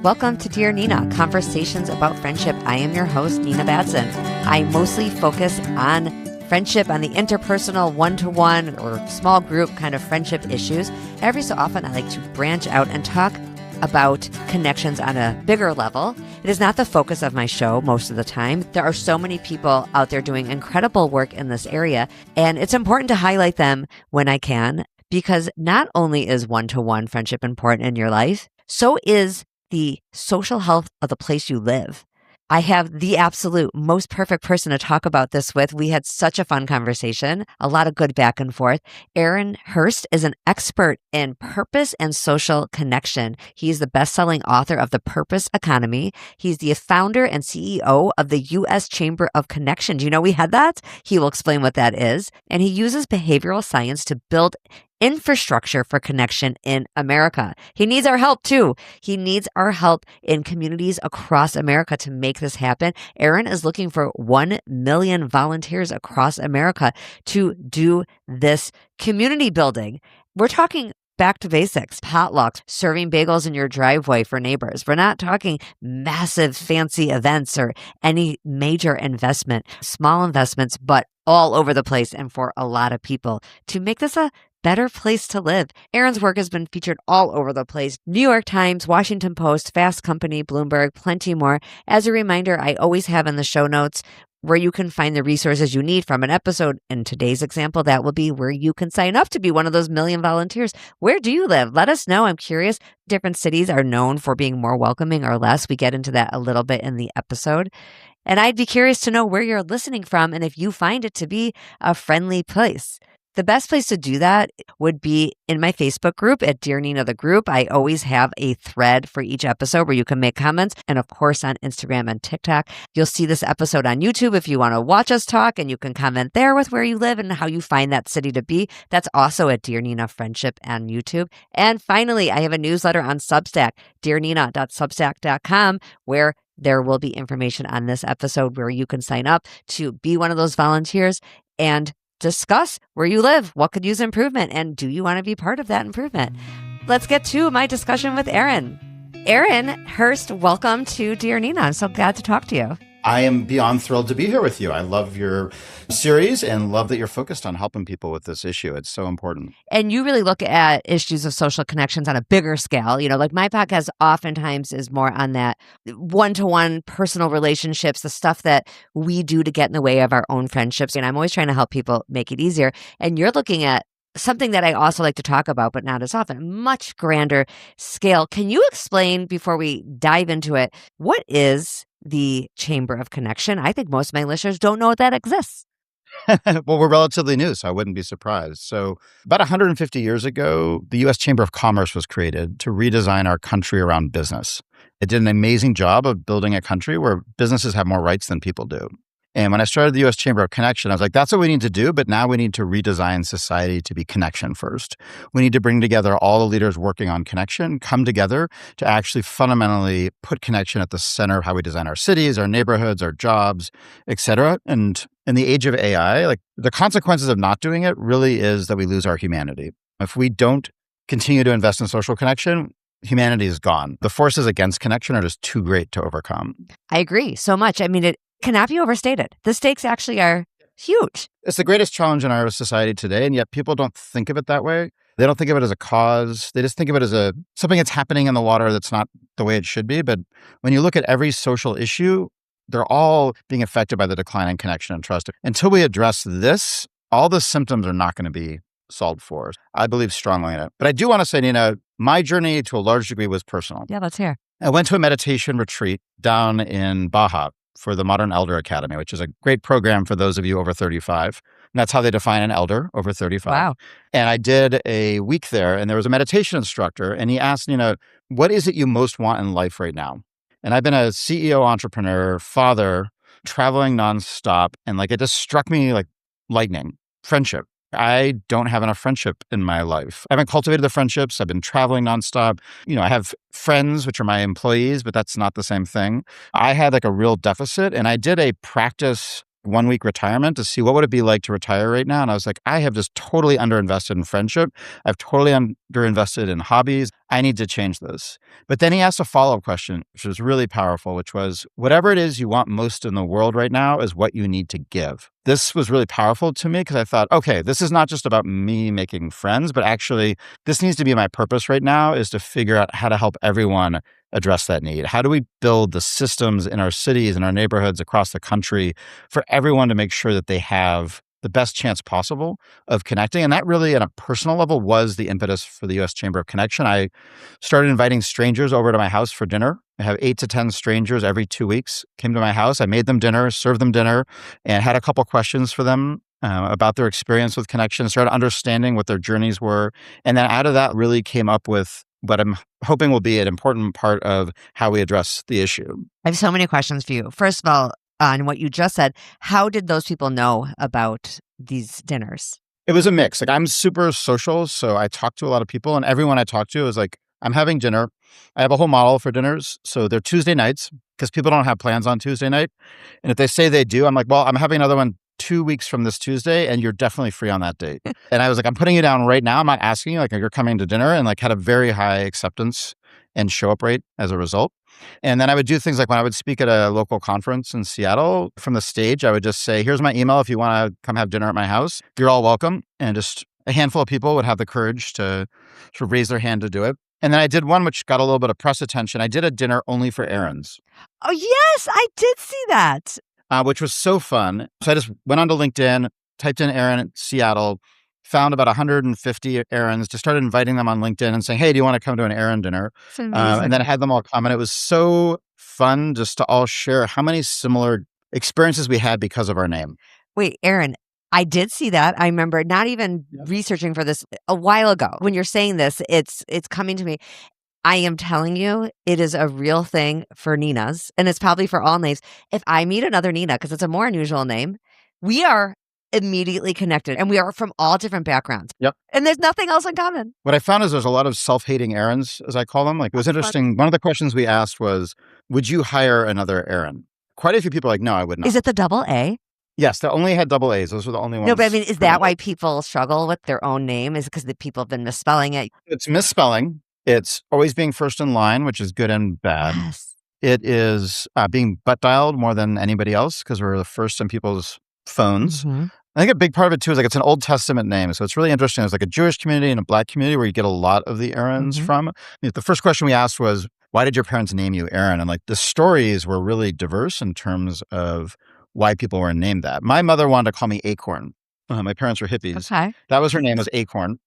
Welcome to Dear Nina, Conversations about Friendship. I am your host, Nina Batson. I mostly focus on friendship, on the interpersonal, one-to-one or small group kind of friendship issues. Every so often, I like to branch out and talk about connections on a bigger level. It is not the focus of my show most of the time. There are so many people out there doing incredible work in this area, and it's important to highlight them when I can, because not only is one-to-one friendship important in your life, so is the social health of the place you live. I have the absolute most perfect person to talk about this with. We had such a fun conversation, a lot of good back and forth. Aaron Hurst is an expert in purpose and social connection. He's the best-selling author of The Purpose Economy. He's the founder and CEO of the U.S. Chamber of Connection. Do you know we had that? He will explain what that is. And he uses behavioral science to build infrastructure for connection in America. He needs our help too. He needs our help in communities across America to make this happen. Aaron is looking for 1 million volunteers across America to do this community building. We're talking back to basics, potlucks, serving bagels in your driveway for neighbors. We're not talking massive fancy events or any major investment, small investments, but all over the place and for a lot of people to make this a better place to live. Aaron's work has been featured all over the place. New York Times, Washington Post, Fast Company, Bloomberg, plenty more. As a reminder, I always have in the show notes where you can find the resources you need from an episode. In today's example, that will be where you can sign up to be one of those million volunteers. Where do you live? Let us know. I'm curious. Different cities are known for being more welcoming or less. We get into that a little bit in the episode. And I'd be curious to know where you're listening from and if you find it to be a friendly place. The best place to do that would be in my Facebook group at Dear Nina the Group. I always have a thread for each episode where you can make comments. And of course, on Instagram and TikTok, you'll see this episode on YouTube if you want to watch us talk, and you can comment there with where you live and how you find that city to be. That's also at Dear Nina Friendship on YouTube. And finally, I have a newsletter on Substack, dearnina.substack.com, where there will be information on this episode where you can sign up to be one of those volunteers and discuss where you live, what could use improvement, and do you want to be part of that improvement? Let's get to my discussion with Aaron. Aaron Hurst, welcome to Dear Nina. I'm so glad to talk to you. I am beyond thrilled to be here with you. I love your series and love that you're focused on helping people with this issue. It's so important. And you really look at issues of social connections on a bigger scale. You know, like my podcast oftentimes is more on that one-to-one personal relationships, the stuff that we do to get in the way of our own friendships. And I'm always trying to help people make it easier. And you're looking at something that I also like to talk about, but not as often, much grander scale. Can you explain, before we dive into it, what is the Chamber of Connection? I think most of my listeners don't know that exists. Well, we're relatively new, so I wouldn't be surprised. So about 150 years ago, the U.S. Chamber of Commerce was created to redesign our country around business. It did an amazing job of building a country where businesses have more rights than people do. And when I started the U.S. Chamber of Connection, I was like, that's what we need to do, but now we need to redesign society to be connection first. We need to bring together all the leaders working on connection, come together to actually fundamentally put connection at the center of how we design our cities, our neighborhoods, our jobs, et cetera. And in the age of AI, like the consequences of not doing it really is that we lose our humanity. If we don't continue to invest in social connection, humanity is gone. The forces against connection are just too great to overcome. I agree so much. I mean, it cannot be overstated. The stakes actually are huge. It's the greatest challenge in our society today, and yet people don't think of it that way. They don't think of it as a cause. They just think of it as something that's happening in the water that's not the way it should be. But when you look at every social issue, they're all being affected by the decline in connection and trust. Until we address this, all the symptoms are not going to be solved for us. I believe strongly in it. But I do want to say, Nina, my journey to a large degree was personal. Yeah, let's hear. I went to a meditation retreat down in Baja for the Modern Elder Academy, which is a great program for those of you over 35. And that's how they define an elder, over 35. Wow. And I did a week there, and there was a meditation instructor, and he asked, what is it you most want in life right now? And I've been a CEO, entrepreneur, father, traveling nonstop, and it just struck me like lightning. Friendship. I don't have enough friendship in my life. I haven't cultivated the friendships. I've been traveling nonstop. I have friends, which are my employees, but that's not the same thing. I had a real deficit, and I did a practice 1 week retirement to see what would it be like to retire right now. And I was like, I have just totally underinvested in friendship. I've totally underinvested in hobbies. I need to change this. But then he asked a follow-up question, which was really powerful, which was, whatever it is you want most in the world right now is what you need to give. This was really powerful to me because I thought, okay, this is not just about me making friends, but actually this needs to be my purpose right now, is to figure out how to help everyone address that need. How do we build the systems in our cities and our neighborhoods across the country for everyone to make sure that they have the best chance possible of connecting? And that really, at a personal level, was the impetus for the U.S. Chamber of Connection. I started inviting strangers over to my house for dinner. I have 8 to 10 strangers every 2 weeks came to my house. I made them dinner, served them dinner, and had a couple questions for them about their experience with connection, started understanding what their journeys were. And then out of that really came up with what I'm hoping will be an important part of how we address the issue. I have so many questions for you. First of all, on what you just said, how did those people know about these dinners? It was a mix. Like, I'm super social, so I talked to a lot of people, and everyone I talked to was like, I'm having dinner. I have a whole model for dinners. So they're Tuesday nights because people don't have plans on Tuesday night. And if they say they do, I'm like, well, I'm having another one 2 weeks from this Tuesday, and you're definitely free on that date. And I was like, I'm putting you down right now. I'm not asking you, like, you're coming to dinner, and like had a very high acceptance and show up rate as a result. And then I would do things like when I would speak at a local conference in Seattle, from the stage, I would just say, here's my email if you want to come have dinner at my house. You're all welcome. And just a handful of people would have the courage to sort of raise their hand to do it. And then I did one which got a little bit of press attention. I did a dinner only for Aarons. Oh, yes, I did see that. Which was so fun. So I just went onto LinkedIn, typed in Aaron Seattle, found about 150 Aarons, just started inviting them on LinkedIn and saying, hey, do you want to come to an Aaron dinner? It's amazing. And then I had them all come. And it was so fun just to all share how many similar experiences we had because of our name. Wait, Aaron, I did see that. I remember not even researching for this a while ago. When you're saying this, it's coming to me. I am telling you, it is a real thing for Ninas, and it's probably for all names. If I meet another Nina, because it's a more unusual name, we are immediately connected, and we are from all different backgrounds. Yep. And there's nothing else in common. What I found is there's a lot of self-hating Aarons, as I call them. Like, it was interesting. One of the questions we asked was, would you hire another Aaron? Quite a few people are like, no, I would not. Is it the double A? Yes, they only had double A's. Those were the only ones. No, but I mean, is that why people struggle with their own name? Is it because the people have been misspelling it? It's misspelling. It's always being first in line, which is good and bad. Yes. It is being butt dialed more than anybody else because we're the first in people's phones. Mhm. I think a big part of it too is like it's an Old Testament name. So it's really interesting. There's like a Jewish community and a Black community where you get a lot of the Aarons from. The first question we asked was, why did your parents name you Aaron? And like the stories were really diverse in terms of why people were named that. My mother wanted to call me Acorn. My parents were hippies. Okay. That was her name, was Acorn.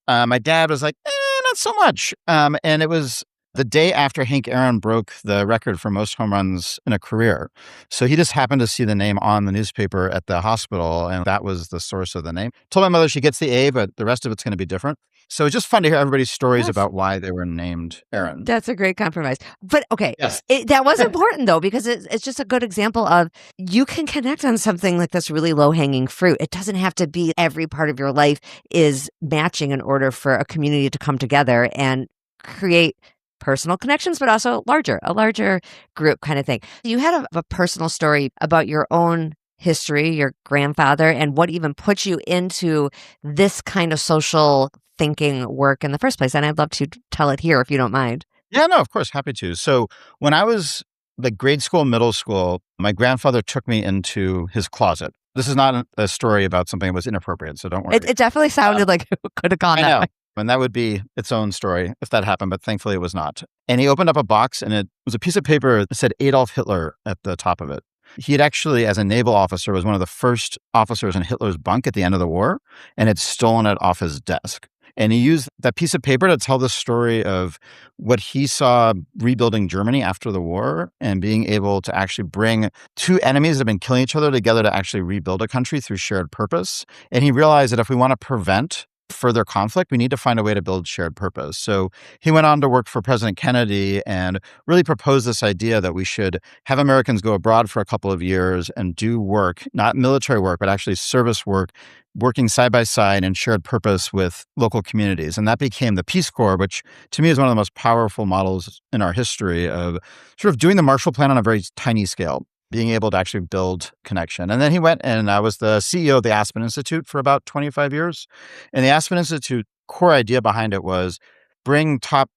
My dad was like, not so much. And it was the day after Hank Aaron broke the record for most home runs in a career. So he just happened to see the name on the newspaper at the hospital, and that was the source of the name. Told my mother she gets the A, but the rest of it's going to be different. So it's just fun to hear everybody's stories about why they were named Aaron. That's a great compromise. But okay, Yes. That was important though, because it's just a good example of you can connect on something like this really low-hanging fruit. It doesn't have to be every part of your life is matching in order for a community to come together and create personal connections, but also a larger group kind of thing. You had a personal story about your own history, your grandfather, and what even put you into this kind of social thinking work in the first place. And I'd love to tell it here if you don't mind. Yeah, no, of course. Happy to. So when I was like grade school, middle school, my grandfather took me into his closet. This is not a story about something that was inappropriate, so don't worry. It definitely sounded like it could have gone I that know. way. And that would be its own story if that happened, but thankfully it was not. And he opened up a box and it was a piece of paper that said Adolf Hitler at the top of it. He had actually, as a naval officer, was one of the first officers in Hitler's bunk at the end of the war and had stolen it off his desk. And he used that piece of paper to tell the story of what he saw rebuilding Germany after the war and being able to actually bring two enemies that have been killing each other together to actually rebuild a country through shared purpose. And he realized that if we want to prevent further conflict, we need to find a way to build shared purpose. So he went on to work for President Kennedy and really proposed this idea that we should have Americans go abroad for a couple of years and do work, not military work, but actually service work, working side by side in shared purpose with local communities. And that became the Peace Corps, which to me is one of the most powerful models in our history of sort of doing the Marshall Plan on a very tiny scale. being able to actually build connection. And then he went and I was the CEO of the Aspen Institute for about 25 years. And the Aspen Institute core idea behind it was bring top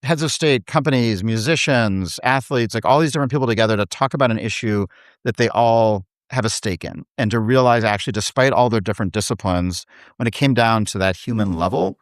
heads of state, companies, musicians, athletes, like all these different people together to talk about an issue that they all have a stake in, and to realize actually, despite all their different disciplines, when it came down to that human level,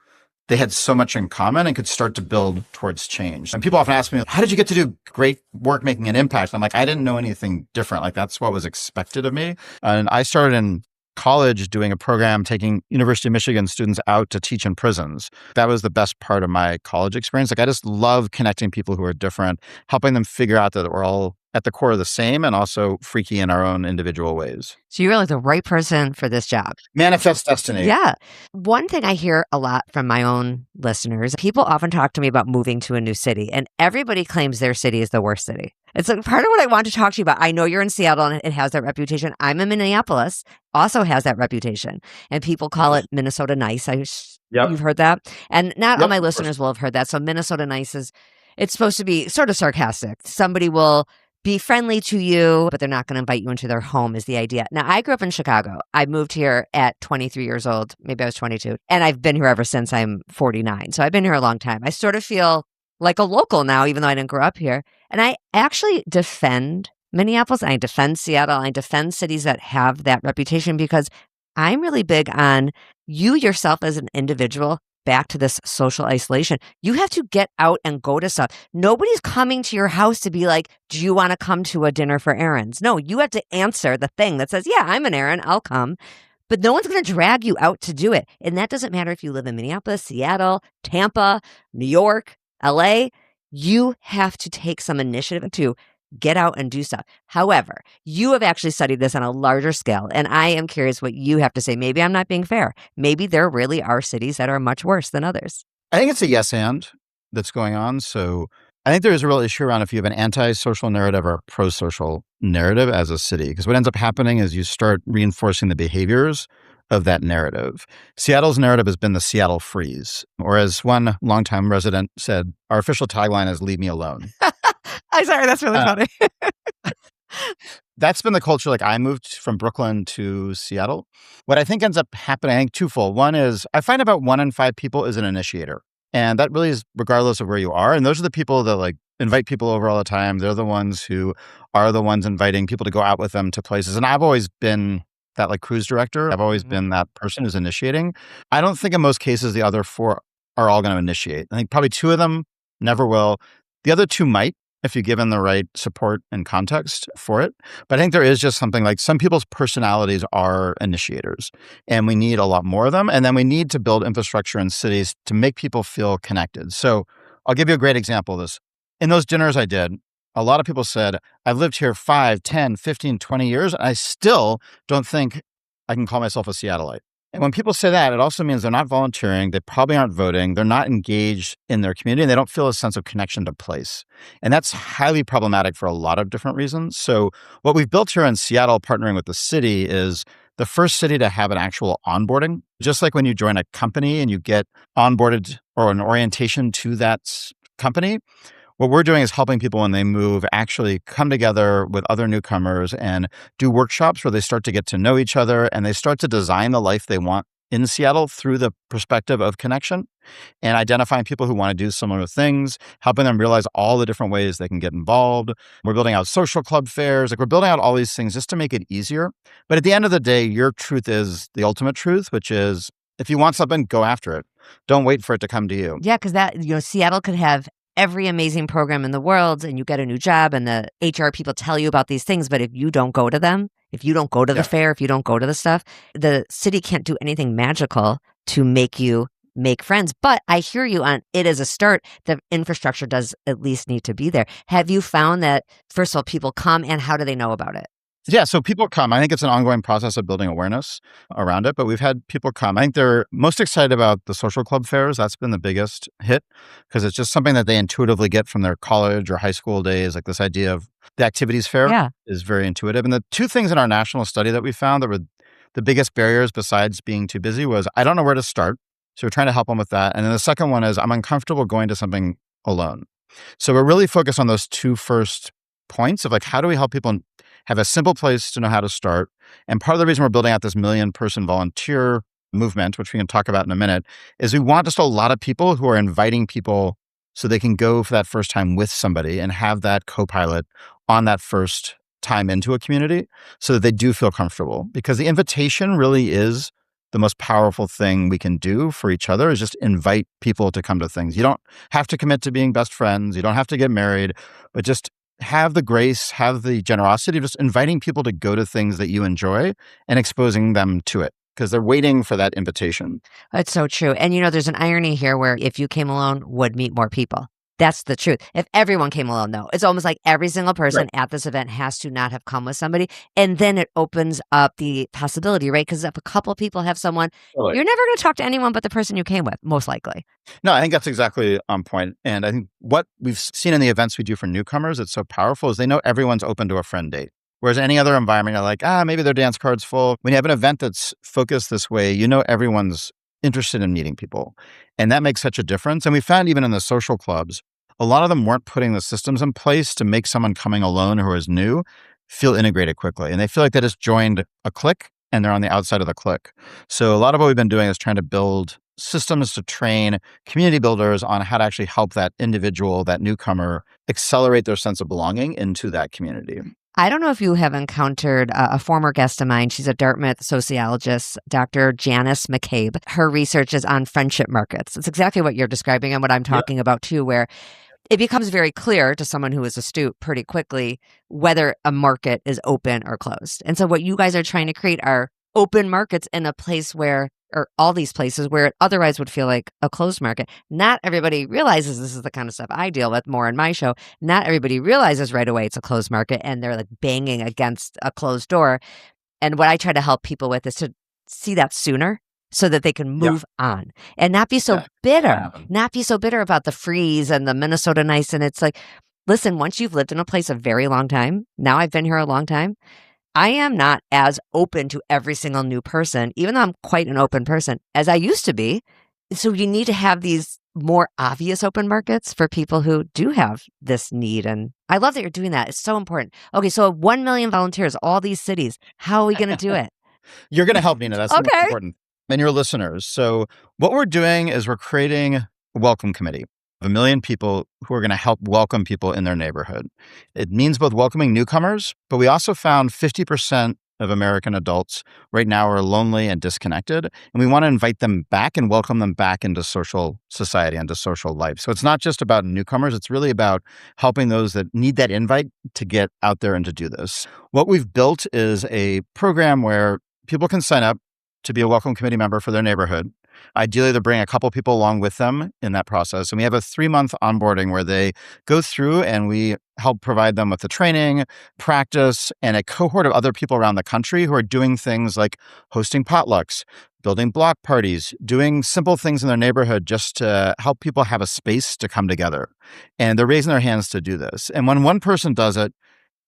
they had so much in common and could start to build towards change. And people often ask me, how did you get to do great work making an impact? I'm like, I didn't know anything different. Like, that's what was expected of me. And I started in college doing a program, taking University of Michigan students out to teach in prisons. That was the best part of my college experience. Like, I just love connecting people who are different, helping them figure out that we're all at the core of the same and also freaky in our own individual ways. So you're like the right person for this job. Manifest destiny. Yeah. One thing I hear a lot from my own listeners, people often talk to me about moving to a new city, and everybody claims their city is the worst city. It's like part of what I want to talk to you about. I know you're in Seattle and it has that reputation. I'm in Minneapolis, also has that reputation. And people call it Minnesota nice. You've heard that? And not all my listeners will have heard that. So Minnesota nice it's supposed to be sort of sarcastic. Somebody will be friendly to you, but they're not going to invite you into their home is the idea. Now, I grew up in Chicago. I moved here at 23 years old. Maybe I was 22. And I've been here ever since I'm 49. So I've been here a long time. I sort of feel like a local now, even though I didn't grow up here. And I actually defend Minneapolis. I defend Seattle. I defend cities that have that reputation because I'm really big on you yourself as an individual. Back to this social isolation. You have to get out and go to stuff. Nobody's coming to your house to be like, do you want to come to a dinner for errands? No, you have to answer the thing that says, yeah, I'm an Aaron, I'll come. But no one's going to drag you out to do it. And that doesn't matter if you live in Minneapolis, Seattle, Tampa, New York, LA. You have to take some initiative to get out and do stuff. However, you have actually studied this on a larger scale, and I am curious what you have to say. Maybe I'm not being fair. Maybe there really are cities that are much worse than others. I think it's a yes and that's going on. So I think there is a real issue around if you have an anti-social narrative or a pro-social narrative as a city, because what ends up happening is you start reinforcing the behaviors of that narrative. Seattle's narrative has been the Seattle freeze, or as one longtime resident said, our official tagline is leave me alone. I'm sorry, that's really funny. That's been the culture. Like, I moved from Brooklyn to Seattle. What I think ends up happening, I think twofold. One is I find about 1 in 5 people is an initiator. And that really is regardless of where you are. And those are the people that like invite people over all the time. They're the ones who are the ones inviting people to go out with them to places. And I've always been that like cruise director. I've always been that person who's initiating. I don't think in most cases the other 4 are all going to initiate. I think probably 2 of them never will. The other 2 might, if you give them the right support and context for it. But I think there is just something like some people's personalities are initiators, and we need a lot more of them. And then we need to build infrastructure in cities to make people feel connected. So I'll give you a great example of this. In those dinners I did, a lot of people said, I've lived here 5, 10, 15, 20 years, and I still don't think I can call myself a Seattleite. And when people say that, it also means they're not volunteering, they probably aren't voting, they're not engaged in their community, and they don't feel a sense of connection to place. And that's highly problematic for a lot of different reasons. So what we've built here in Seattle, partnering with the city, is the first city to have an actual onboarding. Just like when you join a company and you get onboarded or an orientation to that company, what we're doing is helping people when they move actually come together with other newcomers and do workshops where they start to get to know each other and they start to design the life they want in Seattle through the perspective of connection and identifying people who want to do similar things, helping them realize all the different ways they can get involved. We're building out social club fairs. Like, we're building out all these things just to make it easier. But at the end of the day, your truth is the ultimate truth, which is if you want something, go after it. Don't wait for it to come to you. Yeah, because Seattle could have every amazing program in the world and you get a new job and the HR people tell you about these things. But if you don't go to them, if you don't go to the fair, if you don't go to the stuff, the city can't do anything magical to make you make friends. But I hear you on it as a start. The infrastructure does at least need to be there. Have you found that, first of all, people come and how do they know about it? Yeah, so people come. I think it's an ongoing process of building awareness around it, but we've had people come. I think they're most excited about the social club fairs. That's been the biggest hit because it's just something that they intuitively get from their college or high school days. Like, this idea of the activities fair is very intuitive. And the 2 things in our national study that we found that were the biggest barriers besides being too busy was I don't know where to start. So we're trying to help them with that. And then the second one is I'm uncomfortable going to something alone. So we're really focused on those 2 first points of like, how do we help people have a simple place to know how to start. And part of the reason we're building out this 1 million-person volunteer movement, which we can talk about in a minute, is we want just a lot of people who are inviting people so they can go for that first time with somebody and have that co-pilot on that first time into a community so that they do feel comfortable. Because the invitation really is the most powerful thing we can do for each other, is just invite people to come to things. You don't have to commit to being best friends. You don't have to get married, but just have the grace, have the generosity of just inviting people to go to things that you enjoy and exposing them to it, because they're waiting for that invitation. That's so true. And there's an irony here where if you came alone, would meet more people. That's the truth. If everyone came alone, though, it's almost like every single person at this event has to not have come with somebody. And then it opens up the possibility, right? Because if a couple of people have someone, Totally. you're never going to talk to anyone but the person you came with, most likely. No, I think that's exactly on point. And I think what we've seen in the events we do for newcomers that's so powerful is they know everyone's open to a friend date. Whereas any other environment, you're like, maybe their dance card's full. When you have an event that's focused this way, everyone's interested in meeting people. And that makes such a difference. And we found even in the social clubs, a lot of them weren't putting the systems in place to make someone coming alone who is new feel integrated quickly. And they feel like they just joined a clique and they're on the outside of the clique. So a lot of what we've been doing is trying to build systems to train community builders on how to actually help that individual, that newcomer, accelerate their sense of belonging into that community. I don't know if you have encountered a former guest of mine. She's a Dartmouth sociologist, Dr. Janice McCabe. Her research is on friendship markets. It's exactly what you're describing and what I'm talking about too, where it becomes very clear to someone who is astute pretty quickly whether a market is open or closed. And so what you guys are trying to create are open markets in a place where, or all these places where it otherwise would feel like a closed market. Not everybody realizes this is the kind of stuff I deal with more in my show. Not everybody realizes right away it's a closed market and they're like banging against a closed door. And what I try to help people with is to see that sooner so that they can move on and not be so bitter, not be so bitter about the freeze and the Minnesota nice. And it's like, listen, once you've lived in a place a very long time, now I've been here a long time, I am not as open to every single new person, even though I'm quite an open person, as I used to be. So you need to have these more obvious open markets for people who do have this need. And I love that you're doing that. It's so important. Okay, so 1 million volunteers, all these cities. How are we going to do it? You're going to help, Nina. That's the most important. And your listeners. So what we're doing is we're creating a welcome committee of 1 million people who are going to help welcome people in their neighborhood. It means both welcoming newcomers, but we also found 50% of American adults right now are lonely and disconnected. And we want to invite them back and welcome them back into social society, into social life. So it's not just about newcomers. It's really about helping those that need that invite to get out there and to do this. What we've built is a program where people can sign up to be a welcome committee member for their neighborhood. Ideally, they'll bring a couple people along with them in that process. And we have a 3-month onboarding where they go through and we help provide them with the training, practice, and a cohort of other people around the country who are doing things like hosting potlucks, building block parties, doing simple things in their neighborhood just to help people have a space to come together. And they're raising their hands to do this. And when one person does it,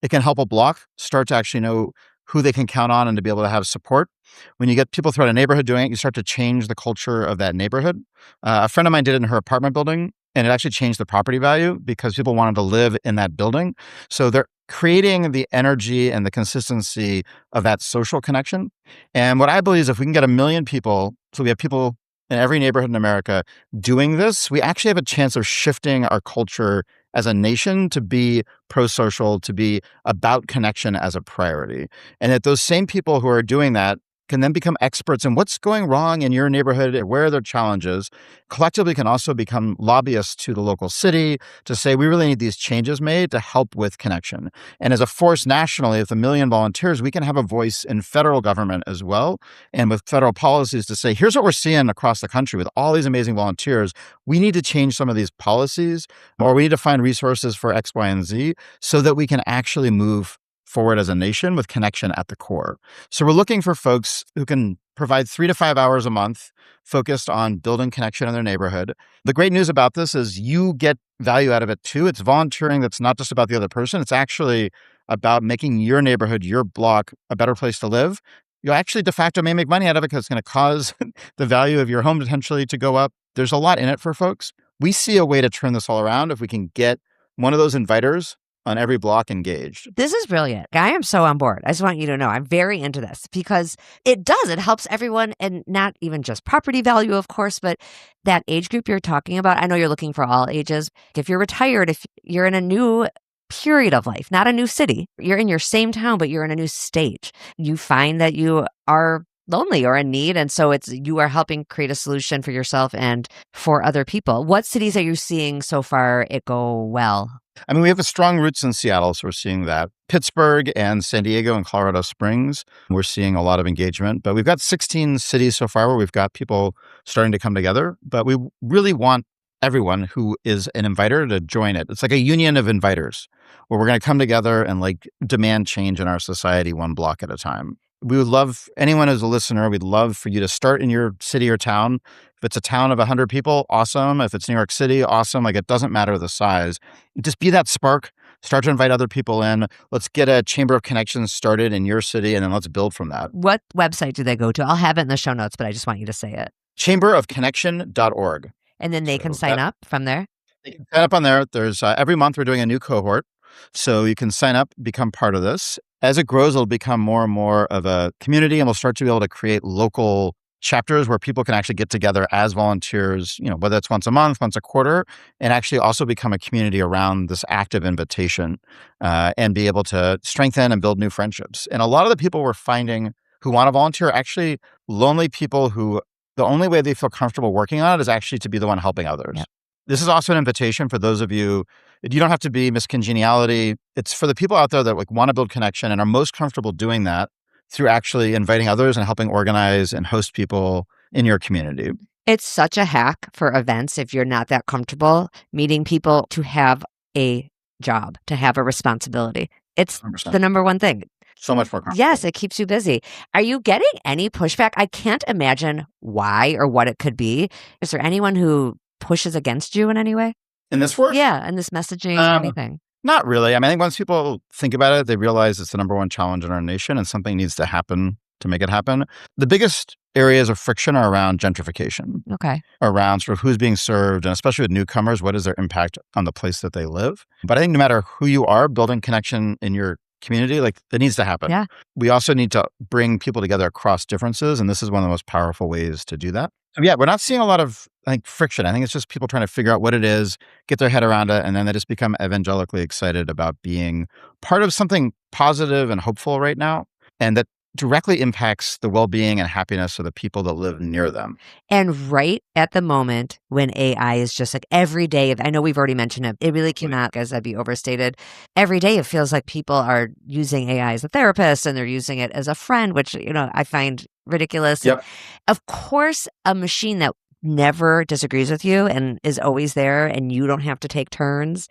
it can help a block start to actually know who they can count on and to be able to have support. When you get people throughout a neighborhood doing it, you start to change the culture of that neighborhood. A friend of mine did it in her apartment building, and it actually changed the property value because people wanted to live in that building. So they're creating the energy and the consistency of that social connection. And what I believe is if we can get 1 million people, so we have people in every neighborhood in America doing this, we actually have a chance of shifting our culture as a nation to be pro-social, to be about connection as a priority. And that those same people who are doing that can then become experts in what's going wrong in your neighborhood and where are their challenges. Collectively can also become lobbyists to the local city to say, we really need these changes made to help with connection. And as a force nationally, with 1 million volunteers, we can have a voice in federal government as well. And with federal policies to say, here's what we're seeing across the country with all these amazing volunteers. We need to change some of these policies, or we need to find resources for X, Y, and Z so that we can actually move forward as a nation with connection at the core. So we're looking for folks who can provide 3 to 5 hours a month focused on building connection in their neighborhood. The great news about this is you get value out of it too. It's volunteering that's not just about the other person. It's actually about making your neighborhood, your block, a better place to live. You actually de facto may make money out of it because it's going to cause the value of your home potentially to go up. There's a lot in it for folks. We see a way to turn this all around if we can get one of those inviters on every block engaged. This is brilliant. I am so on board. I just want you to know I'm very into this because it does. It helps everyone, and not even just property value, of course, but that age group you're talking about. I know you're looking for all ages. If you're retired, if you're in a new period of life, not a new city, you're in your same town, but you're in a new stage, you find that you are lonely or in need. And so you are helping create a solution for yourself and for other people. What cities are you seeing so far it go well? I mean, we have a strong roots in Seattle, so we're seeing that. Pittsburgh and San Diego and Colorado Springs, we're seeing a lot of engagement. But we've got 16 cities so far where we've got people starting to come together. But we really want everyone who is an inviter to join it. It's like a union of inviters where we're going to come together and like demand change in our society one block at a time. We would love anyone who's a listener. We'd love for you to start in your city or town. If it's a town of 100 people, awesome. If it's New York City, awesome. Like, it doesn't matter the size. Just be that spark. Start to invite other people in. Let's get a Chamber of Connections started in your city, and then let's build from that. What website do they go to? I'll have it in the show notes, but I just want you to say it. Chamberofconnection.org. And then they can sign up from there? They can sign up on there. There's every month we're doing a new cohort. So you can sign up, become part of this. As it grows, it'll become more and more of a community, and we'll start to be able to create local chapters where people can actually get together as volunteers, whether it's once a month, once a quarter, and actually also become a community around this active invitation and be able to strengthen and build new friendships. And a lot of the people we're finding who want to volunteer are actually lonely people who the only way they feel comfortable working on it is actually to be the one helping others. Yep. This is also an invitation for those of you. You don't have to be Miss Congeniality. It's for the people out there that like want to build connection and are most comfortable doing that through actually inviting others and helping organize and host people in your community. It's such a hack for events if you're not that comfortable meeting people to have a job, to have a responsibility. It's 100%. The number one thing. So much more comfortable. Yes, it keeps you busy. Are you getting any pushback? I can't imagine why or what it could be. Is there anyone who pushes against you in any way? In this work? Yeah, in this messaging or anything. Not really. I mean, I think once people think about it, they realize it's the number one challenge in our nation and something needs to happen to make it happen. The biggest areas of friction are around gentrification. Okay. Around sort of who's being served, and especially with newcomers, what is their impact on the place that they live? But I think no matter who you are, building connection in your community, like, it needs to happen. Yeah. We also need to bring people together across differences, and this is one of the most powerful ways to do that. So yeah, we're not seeing a lot of, I think, friction. I think it's just people trying to figure out what it is, get their head around it, and then they just become evangelically excited about being part of something positive and hopeful right now, and that directly impacts the well-being and happiness of the people that live near them. And right at the moment when AI is just like every day, I know we've already mentioned it, it really cannot, because that'd be overstated. Every day it feels like people are using AI as a therapist and they're using it as a friend, which, I find ridiculous. Yep. Of course, a machine that never disagrees with you and is always there and you don't have to take turns.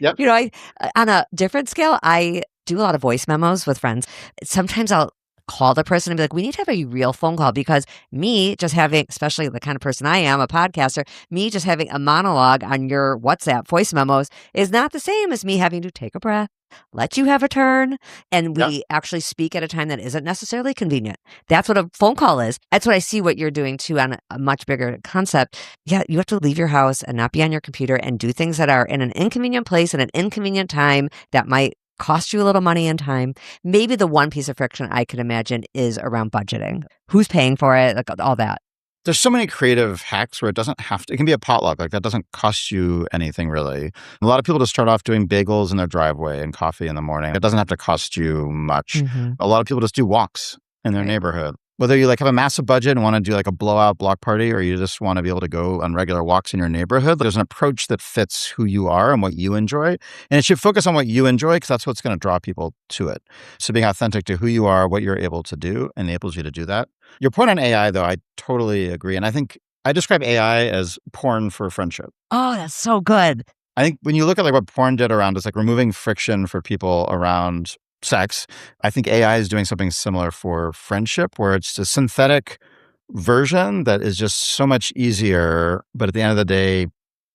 Yep. On a different scale, I do a lot of voice memos with friends. Sometimes I'll call the person and be like, we need to have a real phone call, because me just having, especially the kind of person I am, a podcaster, me just having a monologue on your WhatsApp voice memos is not the same as me having to take a breath, let you have a turn, and we actually speak at a time that isn't necessarily convenient. That's what a phone call is. That's what I see what you're doing too on a much bigger concept. Yeah, you have to leave your house and not be on your computer and do things that are in an inconvenient place at an inconvenient time that might cost you a little money and time. Maybe the one piece of friction I could imagine is around budgeting. Who's paying for it? Like all that. There's so many creative hacks where it doesn't have to, it can be a potluck. Like, that doesn't cost you anything really. A lot of people just start off doing bagels in their driveway and coffee in the morning. It doesn't have to cost you much. Mm-hmm. A lot of people just do walks in their neighborhood. Whether you have a massive budget and want to do like a blowout block party, or you just want to be able to go on regular walks in your neighborhood, there's an approach that fits who you are and what you enjoy. And it should focus on what you enjoy, because that's what's going to draw people to it. So being authentic to who you are, what you're able to do, enables you to do that. Your point on AI, though, I totally agree. And I think I describe AI as porn for friendship. Oh, that's so good. I think when you look at what porn did around us, removing friction for people around sex, I think AI is doing something similar for friendship, where it's a synthetic version that is just so much easier, but at the end of the day,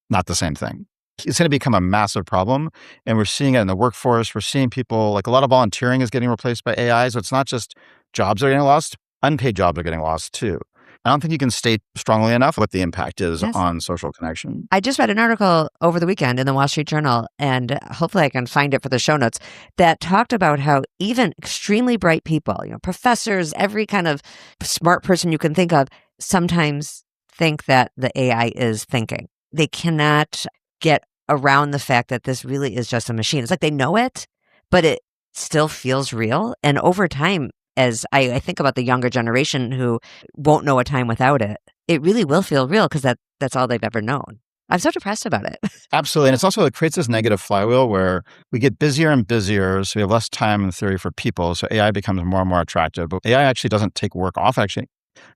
not the same thing. It's going to become a massive problem, and we're seeing it in the workforce. We're seeing people, like, a lot of volunteering is getting replaced by AI, so it's not just jobs are getting lost, unpaid jobs are getting lost too. I don't think you can state strongly enough what the impact is Yes. on social connection. I just read an article over the weekend in the Wall Street Journal, and hopefully I can find it for the show notes, that talked about how even extremely bright people, professors, every kind of smart person you can think of, sometimes think that the AI is thinking. They cannot get around the fact that this really is just a machine. It's like they know it, but it still feels real. And over time, as I think about the younger generation who won't know a time without it, it really will feel real because that's all they've ever known. I'm so depressed about it. Absolutely. And it creates this negative flywheel where we get busier and busier. So we have less time in theory for people. So AI becomes more and more attractive. But AI actually doesn't take work off, actually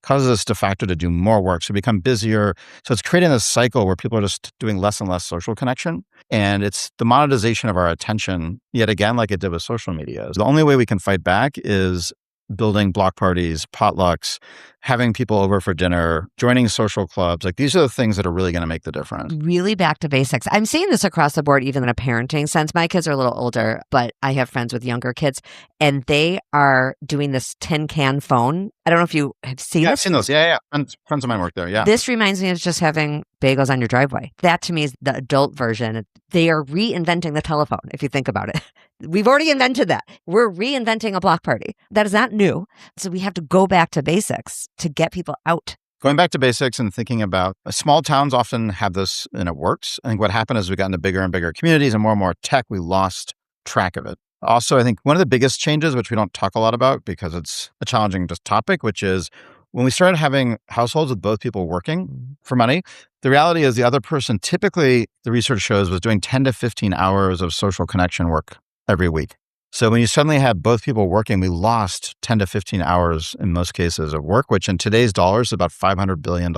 causes us de facto to do more work. So we become busier. So it's creating this cycle where people are just doing less and less social connection. And it's the monetization of our attention, yet again, like it did with social media. The only way we can fight back is building block parties, potlucks, having people over for dinner, joining social clubs. Like these are the things that are really going to make the difference. Really back to basics. I'm seeing this across the board, even in a parenting sense. My kids are a little older, but I have friends with younger kids, and they are doing this tin can phone. I don't know if you have seen this. I've seen those. Yeah. Friends of mine work there. Yeah. This reminds me of just having bagels on your driveway. That to me is the adult version. They are reinventing the telephone, if you think about it. We've already invented that. We're reinventing a block party. That is not new. So we have to go back to basics to get people out. Going back to basics and thinking about small towns often have this and it works. I think what happened is we got into bigger and bigger communities and more tech, we lost track of it. Also, I think one of the biggest changes, which we don't talk a lot about because it's a challenging topic, which is when we started having households with both people working for money, the reality is the other person typically, the research shows, was doing 10 to 15 hours of social connection work every week. So when you suddenly have both people working, we lost 10 to 15 hours in most cases of work, which in today's dollars is about $500 billion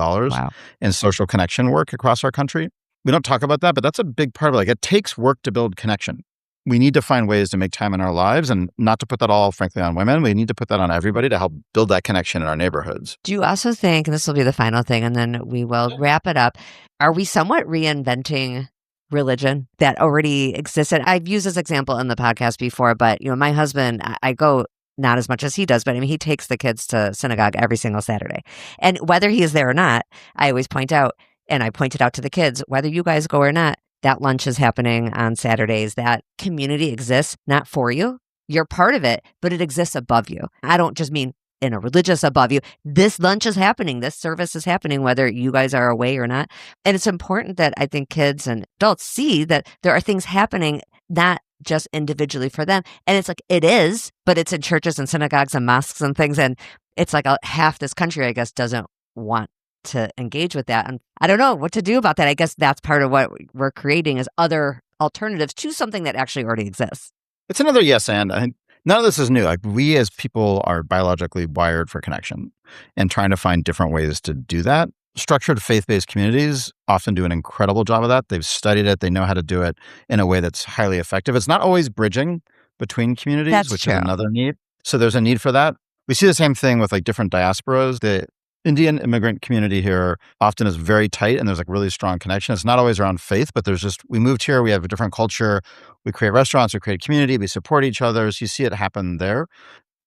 in social connection work across our country. We don't talk about that, but that's a big part of it. Like it takes work to build connection. We need to find ways to make time in our lives and not to put that all, frankly, on women. We need to put that on everybody to help build that connection in our neighborhoods. Do you also think, and this will be the final thing, and then we will wrap it up, are we somewhat reinventing religion that already existed? I've used this example in the podcast before, but my husband, I go not as much as he does, but he takes the kids to synagogue every single Saturday. And whether he is there or not, I always point out, and I pointed out to the kids, whether you guys go or not, that lunch is happening on Saturdays. That community exists, not for you. You're part of it, but it exists above you. I don't just mean in a religious above you. This lunch is happening. This service is happening, whether you guys are away or not. And it's important that I think kids and adults see that there are things happening, not just individually for them. And it's like, it is, but it's in churches and synagogues and mosques and things. And it's like half this country, I guess, doesn't want to engage with that. And I don't know what to do about that. I guess that's part of what we're creating is other alternatives to something that actually already exists. It's another yes and. I think none of this is new. Like we as people are biologically wired for connection and trying to find different ways to do that. Structured faith-based communities often do an incredible job of that. They've studied it. They know how to do it in a way that's highly effective. It's not always bridging between communities, That's which true. is another need. So there's a need for that. We see the same thing with like different diasporas. The Indian immigrant community here often is very tight and there's like really strong connection. It's not always around faith, but we moved here, we have a different culture, we create restaurants, we create community, we support each other. So you see it happen there.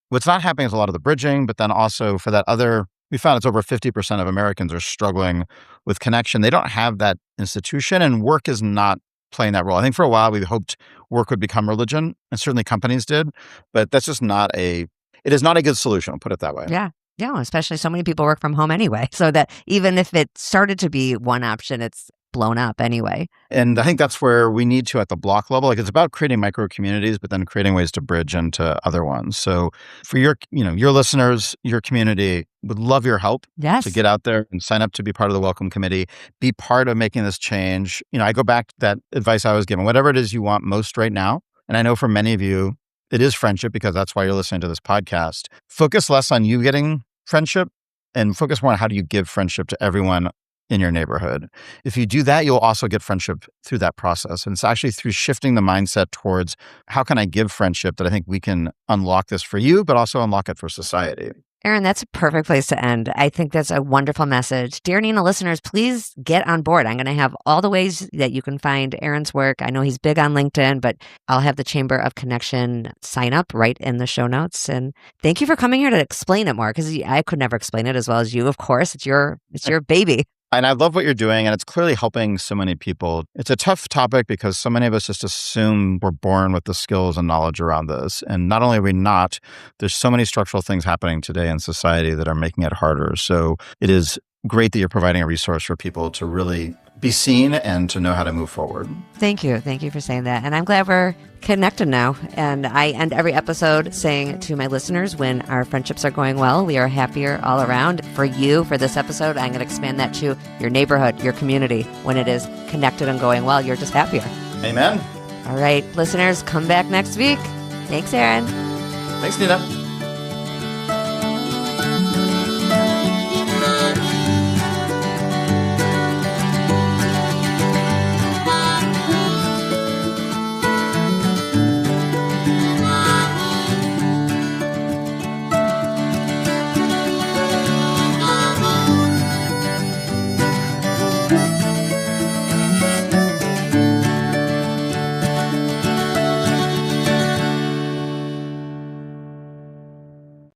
What's not happening is a lot of the bridging, but then also for that other, we found it's over 50% of Americans are struggling with connection. They don't have that institution and work is not playing that role. I think for a while we hoped work would become religion and certainly companies did, but that's just it is not a good solution, I'll put it that way. Yeah. Yeah, especially so many people work from home anyway. So that even if it started to be one option, it's blown up anyway. And I think that's where we need to at the block level. Like it's about creating micro communities, but then creating ways to bridge into other ones. So for your listeners, your community would love your help Yes. to get out there and sign up to be part of the Welcome Committee, be part of making this change. I go back to that advice I was given, whatever it is you want most right now. And I know for many of you, it is friendship because that's why you're listening to this podcast. Focus less on you getting friendship and focus more on how do you give friendship to everyone in your neighborhood. If you do that, you'll also get friendship through that process. And it's actually through shifting the mindset towards how can I give friendship that I think we can unlock this for you, but also unlock it for society. Aaron, that's a perfect place to end. I think that's a wonderful message. Dear Nina listeners, please get on board. I'm going to have all the ways that you can find Aaron's work. I know he's big on LinkedIn, but I'll have the Chamber of Connection sign up right in the show notes. And thank you for coming here to explain it more, because I could never explain it as well as you. Of course, it's your baby. And I love what you're doing, and it's clearly helping so many people. It's a tough topic because so many of us just assume we're born with the skills and knowledge around this. And not only are we not, there's so many structural things happening today in society that are making it harder. So it is great that you're providing a resource for people to really be seen and to know how to move forward. Thank you. Thank you for saying that. And I'm glad we're connected now. And I end every episode saying to my listeners, when our friendships are going well, we are happier all around. For you, for this episode, I'm going to expand that to your neighborhood, your community. When it is connected and going well, you're just happier. Amen. All right, listeners, come back next week. Thanks, Aaron. Thanks, Nina.